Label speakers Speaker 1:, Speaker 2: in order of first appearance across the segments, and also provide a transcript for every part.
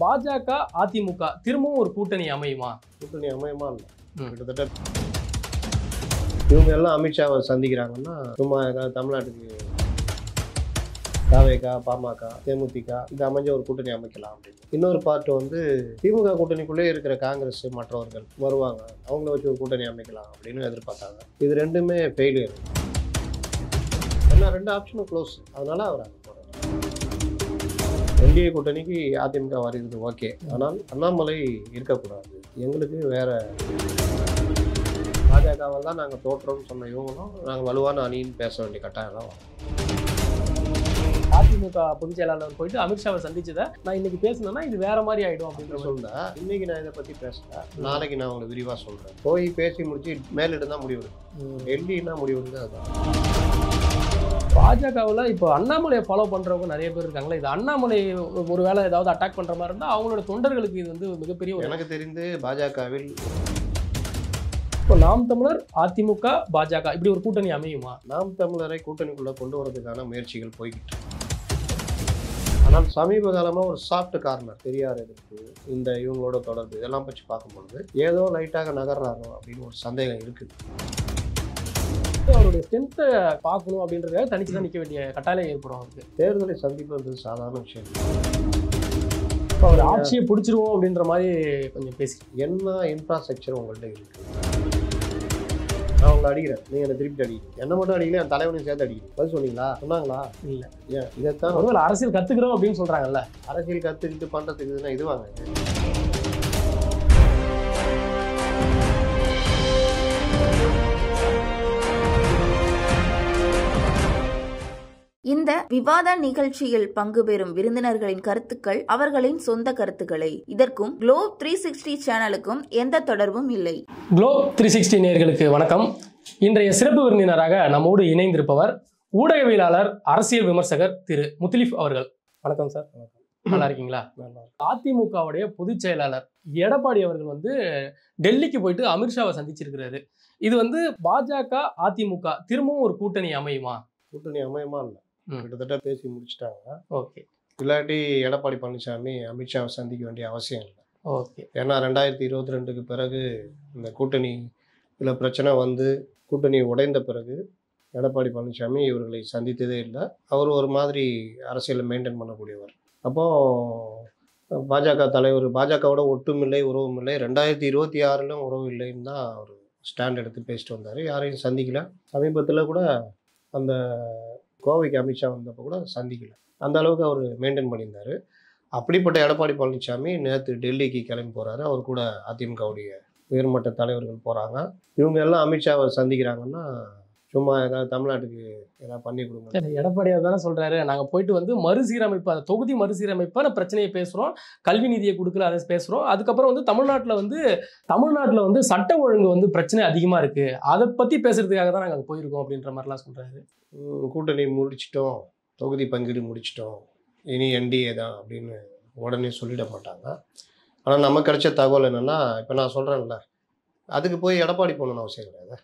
Speaker 1: பாஜக அதிமுக திரும்பவும் ஒரு கூட்டணி அமையுமா?
Speaker 2: கூட்டணி அமையுமா இல்லை. கிட்டத்தட்ட இவங்க எல்லாம் அமித்ஷாவை சந்திக்கிறாங்கன்னா சும்மா ஏதாவது தமிழ்நாட்டுக்கு தாவேகா, பாமக, தேமுதிக இது அமைஞ்ச ஒரு கூட்டணி அமைக்கலாம் அப்படின்னு. இன்னொரு பார்ட் வந்து திமுக கூட்டணிக்குள்ளே இருக்கிற காங்கிரஸ் மற்றவர்கள் வருவாங்க, அவங்கள வச்சு ஒரு கூட்டணி அமைக்கலாம் அப்படின்னு எதிர்பார்த்தாங்க. இது ரெண்டுமே ஃபெயிலியர். ஏன்னா ரெண்டு ஆப்ஷனும் க்ளோஸ். அதனால அவர் அங்கே போகிறார். என்டிஏ கூட்டணிக்கு அதிமுக வருகிறது ஓகே, ஆனால் அண்ணாமலை இருக்கக்கூடாது. எங்களுக்கு வேற பாஜகவால் தான் நாங்கள் தோற்றோம்னு சொன்ன இவங்களும் நாங்கள் வலுவான அணின்னு பேச வேண்டிய கட்டாயம் தான் வரும்.
Speaker 1: அதிமுக பொதுச் செயலாளர் போயிட்டு அமித்ஷாவை சந்திச்சதை நான் இன்னைக்கு பேசினேன்னா இது வேற மாதிரி ஆயிடும் அப்படின்னு
Speaker 2: சொல்லுங்க. இன்னைக்கு நான் இதை பற்றி பேசல, நாளைக்கு நான் உங்களுக்கு விரிவாக சொல்கிறேன். போய் பேசி முடிச்சு மேலிடம் தான் முடிவு எடுக்கும். டெல்லின்னா முடிவு எடுத்து அதுதான்.
Speaker 1: பாஜகவில் இப்போ அண்ணாமலையை ஃபாலோ பண்ணுறவங்க நிறைய பேர் இருக்காங்களா? இது அண்ணாமலை ஒரு வேளை ஏதாவது அட்டாக் பண்ணுற மாதிரி இருந்தால் அவங்களோட தொண்டர்களுக்கு இது வந்து மிகப்பெரிய
Speaker 2: எனக்கு தெரிந்து பாஜகவில்
Speaker 1: இப்போ நாம் தமிழர், அதிமுக, பாஜக இப்படி ஒரு கூட்டணி அமையுமா?
Speaker 2: நாம் தமிழரை கூட்டணிக்குள்ளே கொண்டு வரதுக்கான முயற்சிகள் போய்கிட்டு. ஆனால் சமீப காலமாக ஒரு சாஃப்ட் கார்னர் பெரியார் எதிர்ப்பு, இந்த இவங்களோட தொடர்பு இதெல்லாம் பற்றி பார்க்கும்பொழுது ஏதோ லைட்டாக நகர்றாரோ அப்படின்னு ஒரு சந்தேகம் இருக்குது.
Speaker 1: அவருடைய ஸ்ட்ரென்த்தை பார்க்கணும் அப்படின்றதுக்காக தனிச்சு தான் நிற்க வேண்டிய கட்டாயம் ஏற்படும். அவருக்கு தேர்தலை
Speaker 2: சந்திப்பது சாதாரண விஷயம்.
Speaker 1: இப்போ அவர் ஆட்சியை பிடிச்சிருவோம் அப்படின்ற மாதிரி கொஞ்சம் பேசி
Speaker 2: என்ன இன்ஃப்ராஸ்ட்ரக்சர் உங்கள்கிட்ட இருக்குது? நான் உங்களை அடிக்கிறேன், நீங்கள் என்னை திருப்பி அடிக்கிறேன். என்ன மட்டும் அடிக்கல, என் தலைவனையும் சேர்த்து அடிக்கிறேன். பதில் சொன்னீங்களா? சொன்னாங்களா?
Speaker 1: இல்லை.
Speaker 2: ஏன் இதைத்தான்
Speaker 1: ஒருவேளை அரசியல் கற்றுக்கிறோம் அப்படின்னு சொல்கிறாங்கல்ல.
Speaker 2: அரசியல் கற்றுக்கிட்டு பண்ணுறதுக்கு இதுனா இது வாங்க.
Speaker 3: இந்த விவாத நிகழ்ச்சியில் பங்கு பெறும் விருந்தினர்களின் கருத்துக்கள் அவர்களின் சொந்த கருத்துக்களை. இதற்கும் குளோப் 360 சேனலுக்கும் எந்த தொடர்பும் இல்லை.
Speaker 1: குளோப் 360 நேயர்களுக்கு வணக்கம். இன்றைய சிறப்பு விருந்தினராக நம்மோடு இணைந்திருப்பவர் ஊடகவியலாளர், அரசியல் விமர்சகர் திரு முத்தலீப் அவர்கள். வணக்கம் சார். நல்லா இருக்கீங்களா? அதிமுகவுடைய பொதுச் செயலாளர் எடப்பாடி அவர்கள் வந்து டெல்லிக்கு போயிட்டு அமித்ஷாவை சந்திச்சிருக்கிறாரு. இது வந்து பாஜக அதிமுக திரும்பவும் ஒரு கூட்டணி அமையுமா?
Speaker 2: கூட்டணி அமையுமா இல்லை. கிட்டத்தட்ட பேசி முடிச்சுட்டாங்க.
Speaker 1: ஓகே.
Speaker 2: இல்லாட்டி எடப்பாடி பழனிசாமி அமித்ஷாவை சந்திக்க வேண்டிய அவசியம் இல்லை.
Speaker 1: ஓகே.
Speaker 2: ஏன்னா 2022க்கு பிறகு இந்த கூட்டணி இதில் பிரச்சனை வந்து கூட்டணி உடைந்த பிறகு எடப்பாடி பழனிசாமி இவர்களை சந்தித்ததே இல்லை. அவர் ஒரு மாதிரி அரசியலை மெயின்டைன் பண்ணக்கூடியவர். அப்போது பாஜக தலைவர் பாஜகவோட ஒட்டும் இல்லை, உறவும் இல்லை. 2026 உறவு இல்லைன்னு தான் அவர் ஸ்டாண்ட் எடுத்து பேசிட்டு வந்தார். யாரையும் சந்திக்கல. சமீபத்தில் கூட அந்த கோவைக்கு அமித்ஷா வந்தப்போ கூட சந்திக்கல. அந்த அளவுக்கு அவர் மெயின்டைன் பண்ணியிருந்தார். அப்படிப்பட்ட எடப்பாடி பழனிசாமி நேற்று டெல்லிக்கு கிளம்பி போகிறாரு. அவர் கூட அதிமுகவுடைய உயர்மட்ட தலைவர்கள் போகிறாங்க. இவங்க எல்லாம் அமித்ஷாவை சந்திக்கிறாங்கன்னா சும்மா ஏதாவது தமிழ்நாட்டுக்கு ஏதாவது பண்ணி கொடுங்க.
Speaker 1: எடப்பாடியார் தானே சொல்கிறாரு, நாங்கள் போயிட்டு வந்து மறுசீரமைப்பு, அந்த தொகுதி மறுசீரமைப்பான பிரச்சனையை பேசுகிறோம், கல்வி நிதியை கொடுக்கல அதை பேசுகிறோம். அதுக்கப்புறம் வந்து தமிழ்நாட்டில் வந்து சட்ட ஒழுங்கு வந்து பிரச்சனை அதிகமாக இருக்குது, அதை பற்றி பேசுகிறதுக்காக தான் நாங்கள் போயிருக்கோம் அப்படின்ற மாதிரிலாம் சொல்கிறாரு.
Speaker 2: கூட்டணி முடிச்சிட்டோம், தொகுதி பங்கீடு முடிச்சிட்டோம், இனி என்டிஏ தான் அப்படின்னு உடனே சொல்லிட மாட்டாங்க. ஆனால் நமக்கு கிடைச்ச தகவல் என்னென்னா, இப்போ நான் சொல்கிறேன்ல, அதுக்கு போய் எடப்பாடி போகணுன்னு அவசியம் கிடையாது.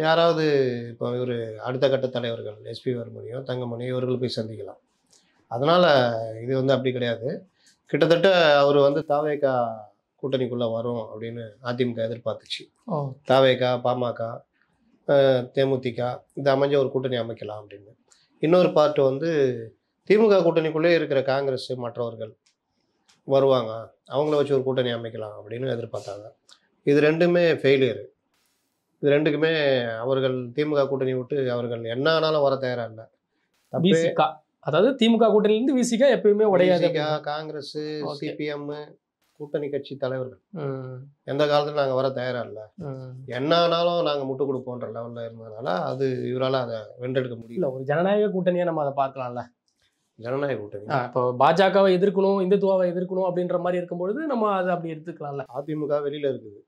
Speaker 2: யாராவது இப்போ இவர் அடுத்த கட்ட தலைவர்கள் எஸ்பி வர்மணியோ தங்கமணியோ இவர்கள் போய் சந்திக்கலாம். அதனால் இது வந்து அப்படி கிடையாது. கிட்டத்தட்ட அவர் வந்து தாவேகா கூட்டணிக்குள்ளே வரும் அப்படின்னு அதிமுக எதிர்பார்த்துச்சு. தாவேகா, பாமக, தேமுதிக இது அமைஞ்ச ஒரு கூட்டணி அமைக்கலாம் அப்படின்னு. இன்னொரு பார்ட் வந்து திமுக கூட்டணிக்குள்ளே இருக்கிற காங்கிரஸ் மற்றவர்கள் வருவாங்க, அவங்கள வச்சு ஒரு கூட்டணி அமைக்கலாம் அப்படின்னு எதிர்பார்த்தாங்க. இது ரெண்டுமே ஃபெயிலியர். இது ரெண்டுக்குமே அவர்கள் திமுக கூட்டணி விட்டு அவர்கள் என்ன ஆனாலும் வர தயாராக இல்லை.
Speaker 1: அதாவது திமுக கூட்டணியிலிருந்து விசிகா எப்பயுமே உடையாது.
Speaker 2: காங்கிரஸ், சிபிஎம் கூட்டணி கட்சி தலைவர்கள் எந்த காலத்துல நாங்கள் வர தயாராக இல்லை, என்ன ஆனாலும் நாங்கள் முட்டு கொடுப்போன்ற லெவலில் இருந்ததுனால அது இவரால் அதை வென்றெடுக்க முடியல.
Speaker 1: ஒரு ஜனநாயக கூட்டணியை நம்ம அதை பார்க்கலாம்ல.
Speaker 2: ஜனநாயக கூட்டணி
Speaker 1: இப்போ பாஜகவை எதிர்க்கணும், இந்துத்துவாவை எதிர்க்கணும் அப்படின்ற மாதிரி இருக்கும்பொழுது நம்ம அதை அப்படி எடுத்துக்கலாம்ல.
Speaker 2: அதிமுக வெளியில இருக்குது.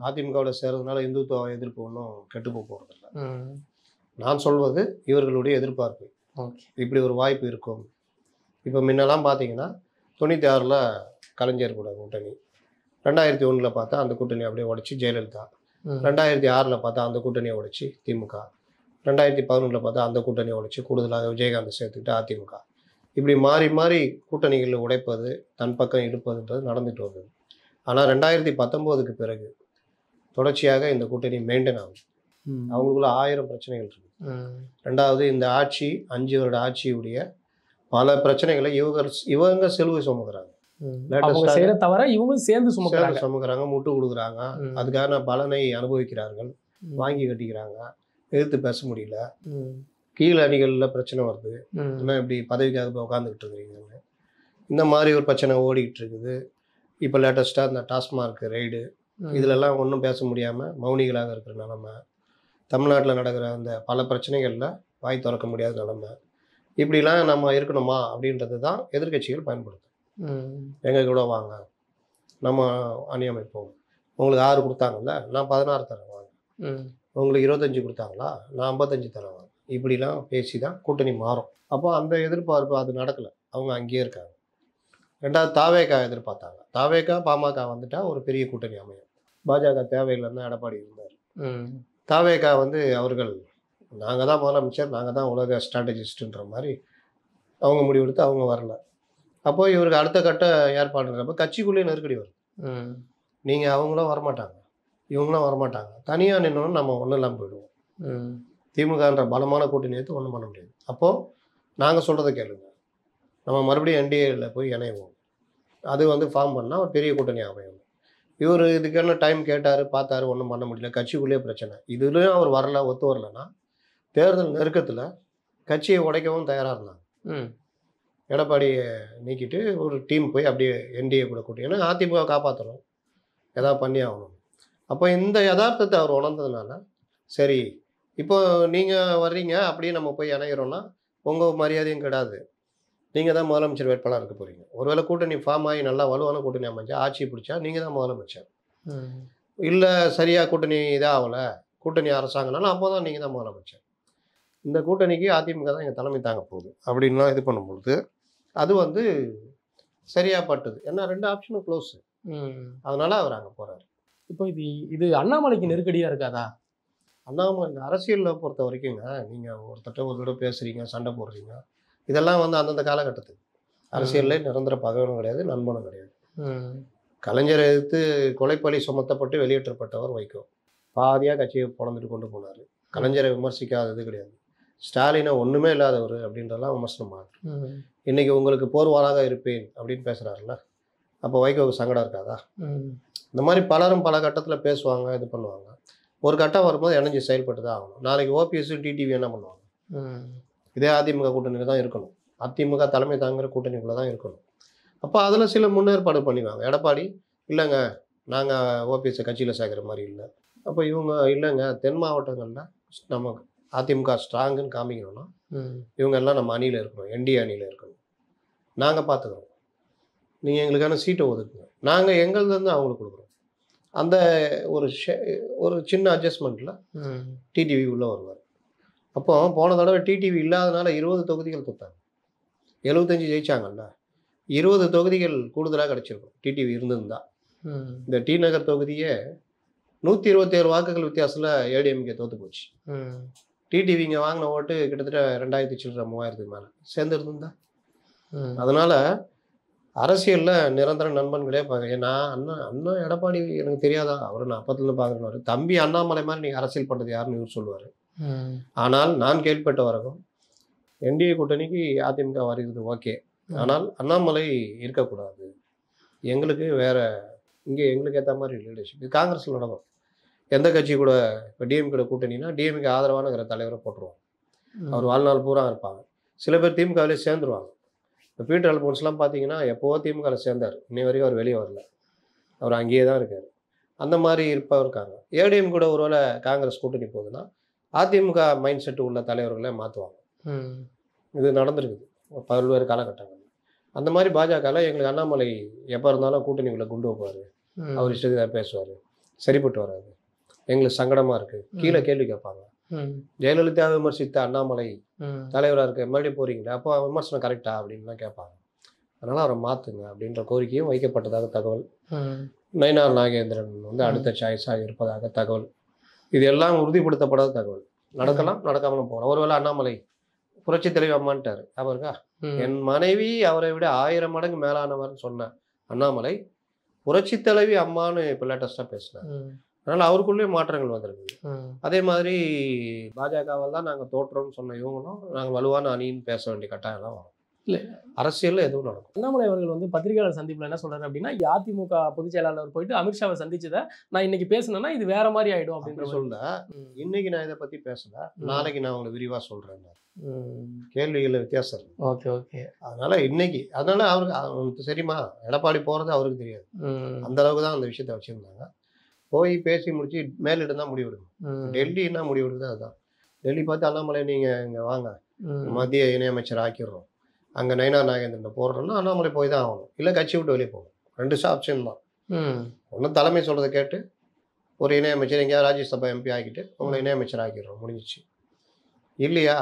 Speaker 2: அதிமுகவோட சேர்றதுனால இந்துத்துவ எதிர்ப்பு ஒன்றும் கெட்டு போகிறதில்ல. நான் சொல்வது இவர்களுடைய எதிர்பார்ப்பு. இப்படி ஒரு வாய்ப்பு இருக்கும். இப்போ முன்னெல்லாம் பார்த்தீங்கன்னா 96ல் கலைஞர் கூட கூட்டணி, 2001 பார்த்தா அந்த கூட்டணி அப்படியே உடைச்சி ஜெயலலிதா, 2006 பார்த்தா அந்த கூட்டணியை உடைச்சி திமுக, 2011 பார்த்தா அந்த கூட்டணியை உடைச்சி கூடுதலாக விஜயகாந்த் சேர்த்துக்கிட்டு அதிமுக. இப்படி மாறி மாறி கூட்டணிகளை உடைப்பது, தன் பக்கம் இழுப்பதுன்றது நடந்துட்டு வந்தது. ஆனால் 2019க்கு பிறகு தொடர்ச்சியாக இந்த கூட்டணி மெயின்டைன் ஆகும். அவங்களுக்குள்ள 1000 பிரச்சனைகள் இருக்கு. ரெண்டாவது, இந்த ஆட்சி 5 வருட ஆட்சியுடைய பல பிரச்சனைகளை இவங்க செலவு சுமக்குறாங்க.
Speaker 1: தவிர இவங்க சேர்ந்து
Speaker 2: சுமக்குறாங்க, முட்டு கொடுக்குறாங்க, அதுக்கான பலனை அனுபவிக்கிறார்கள், வாங்கி கட்டிக்கிறாங்க, எதிர்த்து பேச முடியல, கீழ் அணிகளில் பிரச்சனை வருது, இன்னும் இப்படி பதவிக்காக போய் உட்காந்துக்கிட்டு இருக்கிறீங்க, இந்த மாதிரி ஒரு பிரச்சனை ஓடிக்கிட்டு இருக்குது. இப்போ லேட்டஸ்ட்டாக இந்த டாஸ்மார்க் ரைடு, இதிலெல்லாம் ஒன்றும் பேச முடியாமல் மௌனிகளாக இருக்கிற நிலமை, தமிழ்நாட்டில் நடக்கிற அந்த பல பிரச்சனைகளில் வாய் திறக்க முடியாத நிலமை, இப்படிலாம் நம்ம இருக்கணுமா அப்படின்றது தான் எதிர்கட்சிகள் பயன்படுத்தும். எங்கள் கூட வாங்க, நம்ம அணி அமைப்போம், உங்களுக்கு 6 கொடுத்தாங்கல்ல, நான் 16 தரேன் வாங்க, உங்களுக்கு 25 கொடுத்தாங்களா, நான் 55 தரேன் வாங்க, இப்படிலாம் பேசி தான் கூட்டணி மாறும். அப்போ அந்த எதிர்பார்ப்பு அது நடக்கலை, அவங்க அங்கேயே இருக்காங்க. ரெண்டாவது, தாவேகா எதிர்பார்த்தாங்க. தாவேகா பாமக வந்துட்டா ஒரு பெரிய கூட்டணி அமையும். பாஜக தேவையில்லைன்னு எடப்பாடி இருந்தார். தாவேகா அவர்கள் நாங்கள் தான் முதலமைச்சர், நாங்கள் தான் உலக ஸ்ட்ராட்டஜிஸ்ட்டுன்ற மாதிரி அவங்க முடிவெடுத்து அவங்க வரல. அப்போ இவருக்கு அடுத்த கட்ட ஏற்பாடுன்றப்ப கட்சிக்குள்ளேயே நெருக்கடி வரும். நீங்கள் அவங்களும் வரமாட்டாங்க, இவங்களும் வரமாட்டாங்க, தனியாக நின்னோன்னு நம்ம ஒன்றும் இல்லாமல் போயிடுவோம். திமுகன்ற பலமான கூட்டணி எடுத்து ஒன்றும் பண்ண முடியாது. அப்போது நாங்கள் சொல்கிறத கேளுங்க, நம்ம மறுபடியும் என்டிஏல போய் இணைவோம், அது ஃபார்ம் பண்ணால் ஒரு பெரிய கூட்டணி அமையும். இவர் இதுக்கான டைம் கேட்டார், பார்த்தாரு, ஒன்றும் பண்ண முடியல, கட்சிக்குள்ளேயே பிரச்சனை. இதுலேயும் அவர் வரல, ஒத்து வரலன்னா தேர்தல் நெருக்கத்தில் கட்சியை உடைக்கவும் தயாராக இருந்தாங்க. எடப்பாடியை நீக்கிட்டு ஒரு டீம் போய் அப்படியே என்டிஏ கூட கூட்டி, ஏன்னா அதிமுக காப்பாற்றணும், எதாவது பண்ணி ஆகணும். அப்போ இந்த யதார்த்தத்தை அவர் உணர்ந்ததுனால, சரி இப்போ நீங்கள் வர்றீங்க, அப்படியே நம்ம போய் இணைகிறோன்னா உங்கள் மரியாதையும் கிடையாது, நீங்கள் தான் முதலமைச்சர் வேட்பாளர் இருக்க போகிறீங்க. ஒருவேளை கூட்டணி ஃபார்ம் ஆகி நல்லா வலுவான கூட்டணி அமைச்சா, ஆட்சி பிடிச்சா நீங்கள் தான் முதலமைச்சர். இல்லை சரியாக கூட்டணி இதாக ஆகலை, கூட்டணி அரசாங்கனாலும் அப்போ தான் நீங்கள் தான் முதலமைச்சர். இந்த கூட்டணிக்கு அதிமுக தான் எங்கள் தலைமை தாங்க போகுது அப்படின்லாம் இது பண்ணும்பொழுது அது சரியாக பட்டுது. ஏன்னா 2 ஆப்ஷனும் க்ளோஸு, அதனால அவர் அங்கே போகிறார்.
Speaker 1: இப்போ இது அண்ணாமலைக்கு நெருக்கடியாக இருக்காதா?
Speaker 2: அண்ணாமலை அரசியலில் பொறுத்த வரைக்குங்க, நீங்கள் ஒரு தடவை பேசுகிறீங்க, சண்டை போடுறீங்க, இதெல்லாம் அந்தந்த காலகட்டத்துக்கு. அரசியலில் நிரந்தர பகைவனும் கிடையாது, நண்பனும் கிடையாது. கலைஞரை எதிர்த்து கொலைப்பழி சுமத்தப்பட்டு வெளியேற்றப்பட்டவர் வைகோ. பாதியாக கட்சியை பொழந்துட்டு கொண்டு போனார். கலைஞரை விமர்சிக்காதது கிடையாது. ஸ்டாலினை ஒன்றுமே இல்லாதவர் அப்படின்றலாம் விமர்சனமாக. இன்றைக்கி உங்களுக்கு போர்வாளாக இருப்பேன் அப்படின்னு பேசுகிறாருல்ல, அப்போ வைகோவுக்கு சங்கடம் இருக்காதா? இந்த மாதிரி பலரும் பல கட்டத்தில் பேசுவாங்க, இது பண்ணுவாங்க. ஒரு கட்டம் வரும்போது இணைஞ்சு செயல்பட்டு தான் ஆகணும். நாளைக்கு ஓபிஎஸ் டிடிவி என்ன பண்ணுவாங்க? இதே அதிமுக கூட்டணியில் தான் இருக்கணும், அதிமுக தலைமை தாங்கிற கூட்டணிக்குள்ளே தான் இருக்கணும். அப்போ அதில் சில முன்னேற்பாடு பண்ணிடுவாங்க. எடப்பாடி இல்லைங்க, நாங்கள் ஓபிஎஸ்ஸை கட்சியில் சேர்க்குற மாதிரி இல்லை. அப்போ இவங்க இல்லைங்க, தென் மாவட்டங்களில் நம்ம அதிமுக ஸ்ட்ராங்குன்னு காமிக்கணும்னா இவங்க எல்லாம் நம்ம அணியில் இருக்கணும், என்டிஏ அணியில் இருக்கணும், நாங்கள் பார்த்துக்கிறோம், நீங்கள் எங்களுக்கான சீட்டை ஒதுக்குங்க, நாங்கள் எங்கள்லேருந்து அவங்களுக்கு கொடுக்குறோம். அந்த ஒரு சின்ன அட்ஜஸ்ட்மெண்ட்டில் டிடிவி உள்ளே வருவார். அப்போ போன தடவை டிடிவி இல்லாதனால 20 தொகுதிகள் தொட்டாங்க, 75 ஜெயிச்சாங்கல்ல, 20 தொகுதிகள் கூடுதலாக கிடச்சிருக்கும் டிடிவி இருந்திருந்தா. இந்த டி நகர் தொகுதியே 127 வாக்குகள் வித்தியாசத்தில் ஏடிஎம்கே தோற்று போச்சு. டிடிவிங்க வாங்கின ஓட்டு கிட்டத்தட்ட 2000 சில்லற 3000க்கு மேலே சேர்ந்துருந்தா. அதனால் அரசியலில் நிரந்தர நண்பன்களே நான் அண்ணா எடப்பாடி எனக்கு தெரியாதா, அவர் நான் அப்பத்துலேருந்து பார்க்குறேன்னு, தம்பி அண்ணாமலை மாதிரி நீங்கள் அரசியல் பண்ணுறது யாருன்னு இவர் சொல்லுவார். ஆனால் நான் கேள்விப்பட்ட வரைக்கும் என்டிஏ கூட்டணிக்கு அதிமுக வருகிறது ஓகே, ஆனால் அண்ணாமலை இருக்கக்கூடாது, எங்களுக்கு வேறு இங்கே எங்களுக்கு ஏற்ற மாதிரி லீடர்ஷிப். இது காங்கிரஸில் நடக்கும். எந்த கட்சி கூட இப்போ டிஎம்கே கூட்டணினா டிஎம்கே ஆதரவான தலைவரை போட்டுருவாங்க, அவர் வாழ்நாள் பூரா இருப்பாங்க. சில பேர் திமுகவிலே சேர்ந்துருவாங்க. இப்போ பீட்டர் அல்போன்ஸ்லாம் பார்த்தீங்கன்னா எப்போவோ திமுகவில் சேர்ந்தார், இன்னை வரைக்கும் அவர் வெளியே வரல, அவர் அங்கேயே தான் இருக்கார். அந்த மாதிரி இருக்காங்க. ஏடிஎம் கூட ஒருவேளை காங்கிரஸ் கூட்டணி போகுதுன்னா அதிமுக மைண்ட் செட்டு உள்ள தலைவர்களை மாற்றுவாங்க. இது நடந்திருக்குது பல்வேறு காலகட்டங்கள். அந்த மாதிரி பாஜகவில் எங்களுக்கு அண்ணாமலை எப்போ இருந்தாலும் கூட்டணிக்குள்ளே குண்டு வைப்பார், அவர் இஷ்டத்துக்கு பேசுவார், சரிப்பட்டு வராது, எங்களுக்கு சங்கடமாக இருக்குது, கீழே கேள்வி கேட்பாங்க. ஜெயலலிதா விமர்சித்த அண்ணாமலை தலைவராக இருக்க மறுபடியும் போகிறீங்களா, அப்போ விமர்சனம் கரெக்டா அப்படின்லாம் கேட்பாங்க. அதனால் அவரை மாற்றுங்க அப்படின்ற கோரிக்கையும் வைக்கப்பட்டதாக தகவல். நயினார் நாகேந்திரன் அடுத்த சாய்ஸாக இருப்பதாக தகவல். இது எல்லாம் உறுதிப்படுத்தப்படாத தகவல். நடக்கலாம், நடக்காமலும் போகலாம். ஒருவேளை அண்ணாமலை புரட்சி தலைவி அம்மான்ட்டாரு. அவருக்கா என் மனைவி அவரை விட 1000 மடங்கு மேலானவர்னு சொன்ன அண்ணாமலை புரட்சி தலைவி அம்மான்னு இப்போ லேட்டஸ்டாக பேசினார். அதனால் அவருக்குள்ளேயே மாற்றங்கள் வந்திருக்கு. அதே மாதிரி பாஜகவால் தான் நாங்கள் தோற்றோம்னு சொன்ன இவங்களும் நாங்கள் வலுவான அணின்னு பேச வேண்டிய கட்டாயம்லாம் வரும்.
Speaker 1: இல்லை,
Speaker 2: அரசியலில் எதுவும் நடக்கும்.
Speaker 1: அண்ணாமலை அவர்கள் வந்து பத்திரிகையாளர் சந்திப்பில் என்ன சொல்றாரு அப்படின்னா, அதிமுக பொதுச் செயலாளர் போயிட்டு அமித்ஷாவை சந்திச்சதை நான் இன்னைக்கு பேசினேன்னா இது வேற மாதிரி ஆயிடும் அப்படின்ற
Speaker 2: சொல்ல இன்னைக்கு நான் இதை பற்றி பேசல, நாளைக்கு நான் உங்களுக்கு விரிவாக சொல்கிறேன். கேள்விகளில் வித்தியாசம் இருக்கு.
Speaker 1: Okay okay.
Speaker 2: அதனால இன்னைக்கு அவருக்கு தெரியுமா, எடப்பாடி போகிறது அவருக்கு தெரியாது. அந்த அளவுக்கு தான் அந்த விஷயத்த வச்சுருந்தாங்க. போய் பேசி முடிச்சு மேலிடம் தான் முடிவெடுக்கணும். டெல்லின்னா முடிவெடுக்குது அதுதான். டெல்லி பார்த்து அண்ணாமலை நீங்கள் இங்கே வாங்க, மத்திய இணையமைச்சர் ஆக்கிடுறோம், அங்கே நயினார் நாகேந்திரன் போடுறோம்னா அண்ணாமலை போய் தான் ஆகணும், இல்லை கட்சி விட்டு வெளியே போகணும். 2 ஆப்ஷன் தான். ஒன்றும் தலைமை சொல்கிறத கேட்டு ஒரு இணையமைச்சர் எங்கேயாவது ராஜ்யசபா எம்பி ஆக்கிட்டு உங்களை இணையமைச்சர் ஆக்கிடுறோம், முடிஞ்சிச்சு. இல்லையா,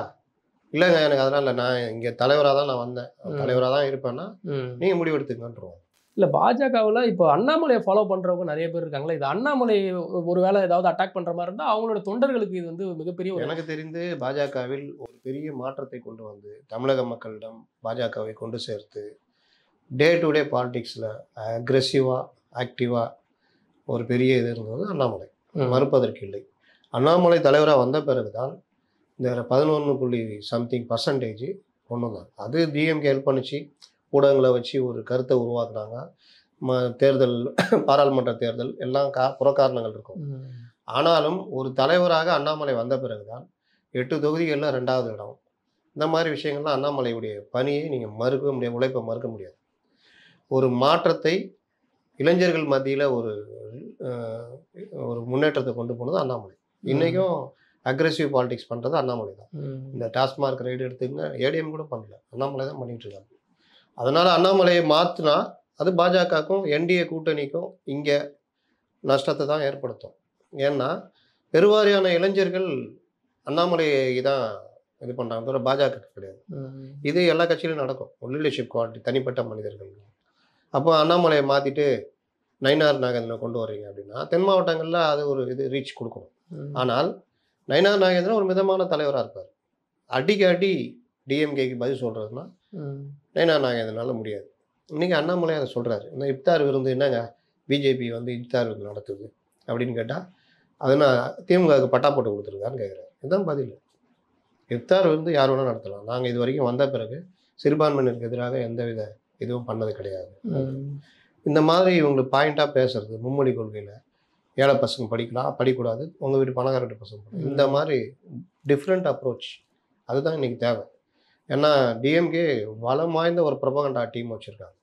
Speaker 2: இல்லைங்க எனக்கு அதனால் இல்லை, நான் இங்கே தலைவராக தான் நான் வந்தேன், தலைவராக தான் இருப்பேன்னா நீங்கள் முடிவெடுத்துக்கன்றோம்.
Speaker 1: இல்லை, பாஜகவில் இப்போ அண்ணாமலையை ஃபாலோ பண்ணுறவங்க நிறைய பேர் இருக்காங்களா? இது அண்ணாமலை ஒரு வேளை ஏதாவது அட்டாக் பண்ணுற மாதிரி இருந்தால் அவங்களோட தொண்டர்களுக்கு இது வந்து மிகப்பெரிய
Speaker 2: எனக்கு தெரிந்து பாஜகவில் ஒரு பெரிய மாற்றத்தை கொண்டு வந்து தமிழக மக்களிடம் பாஜகவை கொண்டு சேர்த்து டே டு டே பாலிடிக்ஸில் அக்ரெசிவாக ஆக்டிவாக ஒரு பெரிய இது இருந்தது அண்ணாமலை, மறுப்பதற்கு இல்லை. அண்ணாமலை தலைவராக வந்த பிறகு தான் இந்த 11.something% ஒன்று தான். அது டிஎம்கே ஹெல்ப் பண்ணிச்சு, ஊடகங்களை வச்சு ஒரு கருத்தை உருவாக்குனாங்க. தேர்தல், பாராளுமன்ற தேர்தல் எல்லாம் புறக்காரணங்கள் இருக்கும். ஆனாலும் ஒரு தலைவராக அண்ணாமலை வந்த பிறகுதான் 8 தொகுதிகளில் 2வது இடம். இந்த மாதிரி விஷயங்கள்லாம் அண்ணாமலையுடைய பணியை நீங்கள் மறுக்க முடியாது, உழைப்பை மறுக்க முடியாது. ஒரு மாற்றத்தை இளைஞர்கள் மத்தியில் ஒரு முன்னேற்றத்தை கொண்டு போனது அண்ணாமலை. இன்றைக்கும் அக்ரெசிவ் பாலிடிக்ஸ் பண்ணுறது அண்ணாமலை தான். இந்த டாஸ்மார்க் ரைடு எடுத்துங்க, ஏடிஎம் கூட பண்ணல, அண்ணாமலை தான் பண்ணிகிட்டு இருக்காங்க. அதனால் அண்ணாமலையை மாற்றினா அது பாஜகவுக்கும் என்டிஏ கூட்டணிக்கும் இங்கே நஷ்டத்தை தான் ஏற்படுத்தும். ஏன்னா பெருவாரியான இளைஞர்கள் அண்ணாமலையை தான் இது பண்ணுறாங்க, தவிர பாஜக கிடையாது. இது எல்லா கட்சியிலும் நடக்கும், ஒரு லீடர்ஷிப் குவாலிட்டி, தனிப்பட்ட மனிதர்கள். அப்போ அண்ணாமலையை மாற்றிட்டு நயினார் நாகேந்திரனை கொண்டு வர்றீங்க அப்படின்னா தென் மாவட்டங்களில் அது ஒரு இது ரீச் கொடுக்கணும். ஆனால் நயினார் நாகேந்திரன் ஒரு மிதமான தலைவராக இருப்பார். அடிக்கடி டிஎம்கேக்கு பதில் சொல்கிறதுனா நயினார் நாகேந்திரனால முடியாது. இன்றைக்கி அண்ணாமலை அதை சொல்கிறாரு. இந்த இஃப்தார் விருந்து என்னங்க பிஜேபி வந்து இஃப்தார் விருந்து நடத்துது அப்படின்னு கேட்டால் அது நான் திமுகவுக்கு பட்டா போட்டு கொடுத்துருக்கான்னு கேட்குறாரு. இதுதான் பதில். இஃப்தார் விருந்து யார் வேணால் நடத்தலாம், நாங்கள் இது வரைக்கும் வந்த பிறகு சிறுபான்மையினருக்கு எதிராக எந்தவித இதுவும் பண்ணது கிடையாது. இந்த மாதிரி இவங்களுக்கு பாயிண்ட்டாக பேசுறது, மும்மொழி கொள்கையில் ஏழை பசங்க படிக்கலாம், படிக்கூடாது, உங்கள் வீட்டு பணக்கார பசங்க படிக்கலாம், இந்த மாதிரி டிஃப்ரெண்ட் அப்ரோச் அதுதான் இன்றைக்கி தேவை. ஏன்னா டிஎம்கே வளம் வாய்ந்த ஒரு ப்ரொபகண்டா டீம் வச்சுருக்காங்க.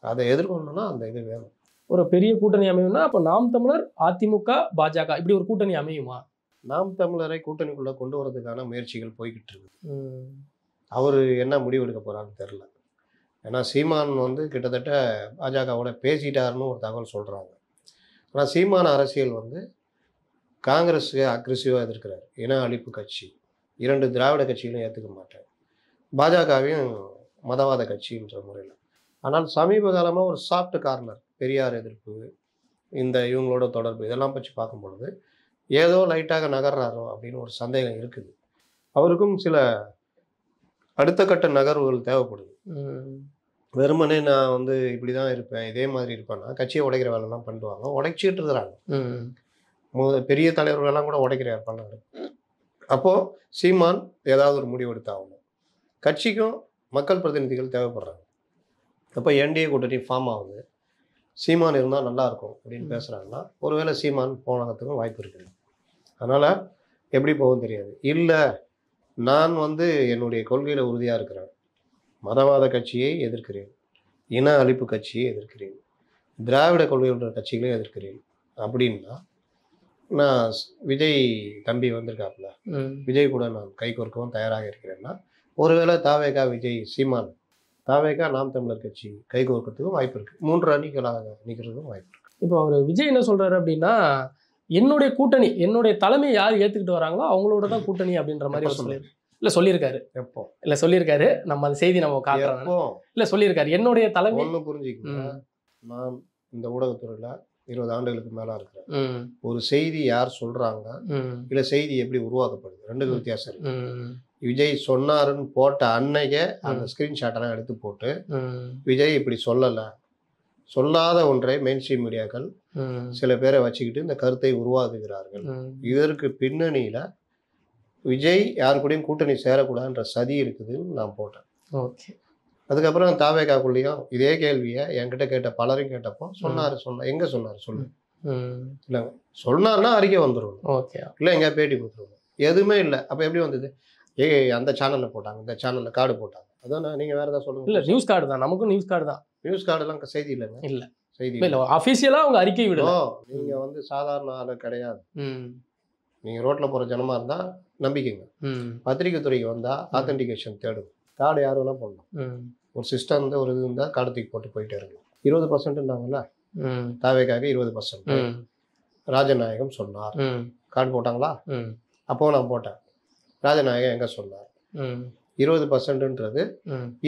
Speaker 2: அதை எதிர்கொள்ளணும்னா அந்த இது வேணும்.
Speaker 1: ஒரு பெரிய கூட்டணி அமையும்னா அப்போ நாம் தமிழர், அதிமுக, பாஜக இப்படி ஒரு கூட்டணி அமையுமா?
Speaker 2: நாம் தமிழரை கூட்டணிக்குள்ளே கொண்டு வரதுக்கான முயற்சிகள் போய்கிட்டு இருக்குது. அவர் என்ன முடிவு எடுக்க போகிறான்னு தெரில. ஏன்னா சீமான் வந்து கிட்டத்தட்ட பாஜகவோட பேசிட்டாருன்னு ஒரு தகவல் சொல்கிறாங்க. ஆனால் சீமான அரசியல் வந்து காங்கிரஸுக்கு அக்ரெசிவாக எதிர்க்கிறார். இன அழிப்பு கட்சி, 2 திராவிட கட்சிகளையும் ஏற்றுக்க மாட்டார், பாஜகவையும் மதவாத கட்சின்ற முறையில். ஆனால் சமீப காலமாக ஒரு சாஃப்ட் கார்னர், பெரியார் எதிர்ப்பு, இந்த இவங்களோட தொடர்பு, இதெல்லாம் பற்றி பார்க்கும் பொழுது ஏதோ லைட்டாக நகர்றாரோ அப்படின்னு ஒரு சந்தேகம் இருக்குது. அவருக்கும் சில அடுத்த கட்ட நகர்வுகள் தேவைப்படுது. வெறுமனே நான் வந்து இப்படி தான் இருப்பேன், இதே மாதிரி இருப்பேன்னா கட்சியை உடைக்கிற வேலைலாம் பண்ணுவாங்க, உடைச்சிட்டு இருக்கிறாங்க. பெரிய தலைவர்களெல்லாம் கூட உடைக்கிற பண்ணாங்க. அப்போது சீமான் ஏதாவது ஒரு முடிவு எடுத்தாகணும். கட்சிக்கும் மக்கள் பிரதிநிதிகள் தேவைப்படுறாங்க. அப்போ என்டிஏ கூட்டணி ஃபார்ம் ஆகுது, சீமான் இருந்தால் நல்லாயிருக்கும் அப்படின்னு பேசுகிறாங்கன்னா ஒருவேளை சீமான் போனதுக்கும் வாய்ப்பு இருக்குது. அதனால் எப்படி போகும் தெரியாது. இல்லை நான் வந்து என்னுடைய கொள்கையில் உறுதியாக இருக்கிறேன், மதவாத கட்சியை எதிர்க்கிறேன், இன அழிப்பு கட்சியை எதிர்க்கிறேன், திராவிட கொள்கையுள்ள கட்சிகளையும் எதிர்க்கிறேன் அப்படின்னா நான் விஜய் தம்பி வந்திருக்காப்புல, விஜய் கூட நான் கை கோர்க்கவும் தயாராக இருக்கிறேன்னா ஒருவேளை தாவேகா விஜய் சீமான், தாவேகா நாம் தமிழர் கட்சி கை கோர்க்கிறதுக்கும் வாய்ப்பு இருக்குது. 3 அணிகளாக நிற்கிறதுக்கும் வாய்ப்பு இருக்குது.
Speaker 1: இப்போ அவர் விஜய் என்ன சொல்கிறாரு அப்படின்னா, என்னுடைய கூட்டணி, என்னுடைய தலைமையை யார் ஏற்றுக்கிட்டு வராங்களோ அவங்களோட தான் கூட்டணி அப்படின்ற மாதிரி சொல்லியிருக்காரு.
Speaker 2: எப்போ
Speaker 1: இல்லை சொல்லியிருக்காரு, நம்ம அந்த செய்தி நம்ம காட்டுறோம். இல்லை சொல்லியிருக்காரு என்னுடைய தலைமை.
Speaker 2: ஒன்று புரிஞ்சுக்கணும், நான் இந்த ஊடகத்துறையில் 20 ஆண்டுகளுக்கு மேலே இருக்கிறேன். ஒரு செய்தி யார் சொல்கிறாங்க, இல்லை செய்தி எப்படி உருவாக்கப்படுது, 2க்கு வித்தியாசம் இருக்கு. விஜய் சொன்னாருன்னு போட்ட அன்னைக்கே அந்த ஸ்க்ரீன்ஷாட்டெல்லாம் எடுத்து போட்டு விஜய் இப்படி சொல்லலை, சொல்லாத ஒன்றை மெயின் ஸ்ட்ரீம் மீடியாக்கள் சில பேரை வச்சுக்கிட்டு இந்த கருத்தை உருவாக்குகிறார்கள். இதற்கு பின்னணியில் விஜய் யாரு கூடயும் கூட்டணி சேரக்கூடாதுன்ற சதி இருக்குதுன்னு நான் போட்டேன்.
Speaker 1: ஓகே.
Speaker 2: அதுக்கப்புறம் தாவேகாக்குள்ளேயும் இதே கேள்வியை என்கிட்ட கேட்ட பலரும் கேட்டப்போ சொன்னார் எங்கே சொன்னார் சொல்லு, இல்லைங்க சொன்னார்னா அறிக்கை வந்துடும்,
Speaker 1: ஓகே,
Speaker 2: இல்லை எங்கேயா பேட்டி கொடுத்துருவோம், எதுவுமே இல்லை. அப்போ எப்படி வந்தது? அந்த சேனலில் போட்டாங்க, இந்த சேனலில் கார்டு போட்டாங்க. அதான் நீங்கள் வேறு ஏதாவது சொல்லுங்கள்.
Speaker 1: இல்லை நியூஸ் கார்டு தான், நமக்கும் நியூஸ் கார்டு தான்.
Speaker 2: நியூஸ் கார்டெல்லாம் செய்தி இல்லைங்க.
Speaker 1: இல்லை
Speaker 2: செய்தி
Speaker 1: இல்லை, அஃபீஷியலாக அவங்க அறிக்கை விடணும்.
Speaker 2: நீங்கள் வந்து சாதாரண ஆள் கிடையாது. நீங்கள் ரோட்டில் போகிற ஜனமாக இருந்தால் நம்பிக்கைங்க. பத்திரிகை துறைக்கு வந்தால் ஆத்தென்டிகேஷன் தேடும். கார்டு யார் வேணால் போடணும். ஒரு சிஸ்டம் வந்து ஒரு இது இருந்தால் கார்டு தூக்கி போட்டு போயிட்டே இருக்கணும். 20%ன்னாங்கல்ல, தாவேக்காக 20%. ராஜநாயகம் சொன்னார், கார்டு போட்டாங்களா? அப்போது நான் போட்டேன். ராஜநாயகம் எங்கே சொன்னார்? 20%ன்றது